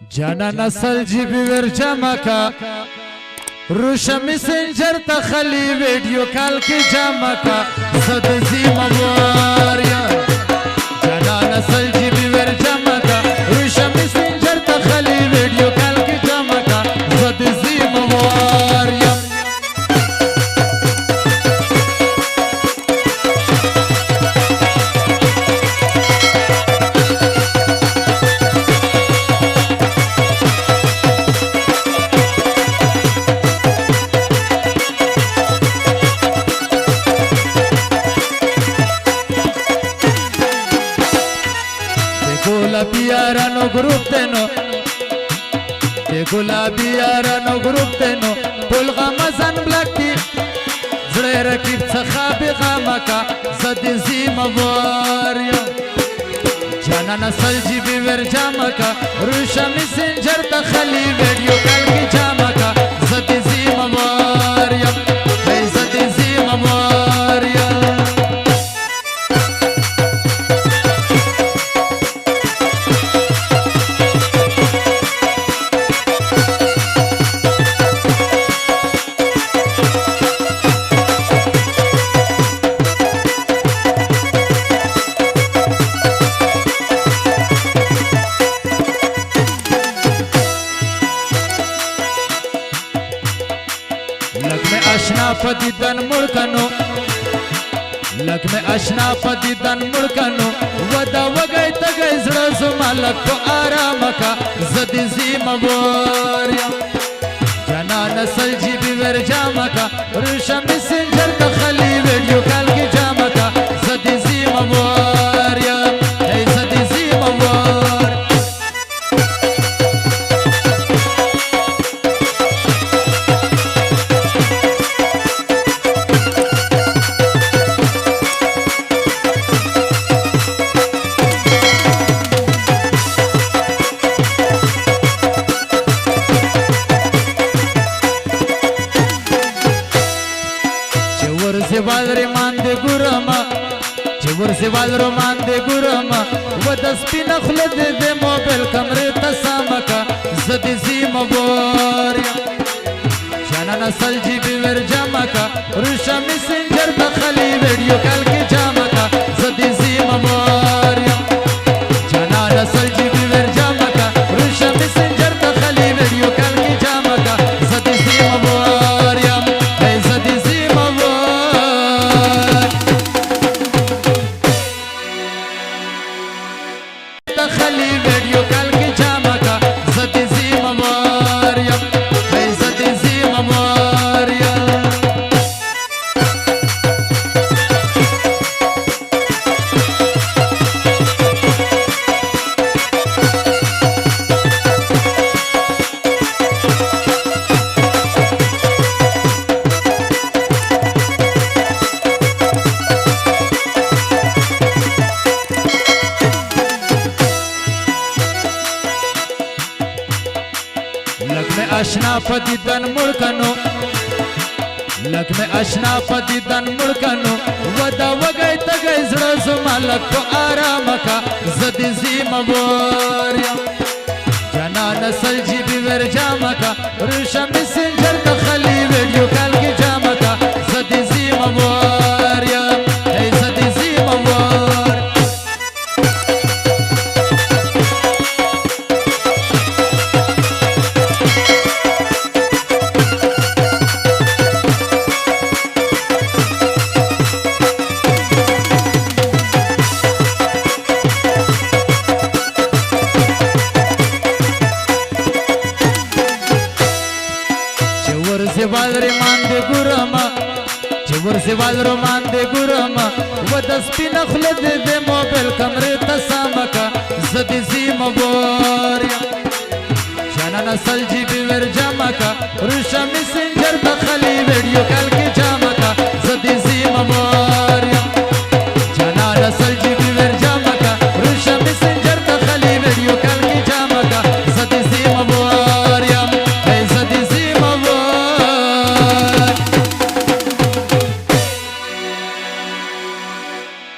جانا نسل جیبی ورجمع کا روش میسنجر تخلی ویڈیو کال کی جمع کا صد زیم واریا جانا نسل جیبی ورجمع کا روش میسنجر تخلی ویڈیو کال کی جمع کا صد زیم واریا गुलाबियारानो ग्रुप तेनो ते गुलाबियारानो ग्रुप तेनो पुल غمزن بلکی زړه رکیب څخه بغمکا زد زیم واریا جانا نسل جی بی ور جامکا روشا میسنجر تخلی ویڈیو کال کی جامکا زد زیم واریا زد زیم واریا اشنا پدیدن مړکنو لګ مې اشنا پدیدن مړکنو ودا وګی تګی زړه زما لګ په آرام کا زد زیم واریا جانا نسل جی بی ور جامه کا روشا میسنجر تخلی ویڈیو کال کی جامه کا زد زیم واریا ای زد زیم وار ورزوال رمان دے گرما چه ورزوال رمان دے گرما و دس پی نخل دے دے موبیل کمرے تسامکا زد زیم واریا جانا نسل جی بی ور جامکا روشا میسنجر تخلی ویڈیو کال کی جامکا زد زیم واریا جانا نسل جی بی ور جامکا روشا میسنجر تخلی ویڈیو کال کی جامکا زد زیم واریا زد زیم تخلی ویڈیو کال کی جامع کا زد زیم واریا زد زیم واریا اشنا پدیدن مړکنو لګ مې اشنا پدیدن مړکنو ودا وګی تګی زړه زما لګ په آرام کا زد زیم واریا جانا نسل جی بی ور جامه کا روشا میسنجر تخلی ویڈیو کال کی جامه کا زد زیم واریا زد زیم وار ورزوال رمان دے گرما چه ورزوال رمان دے گرما و دس پی نخل دے دے موبیل کمرے تس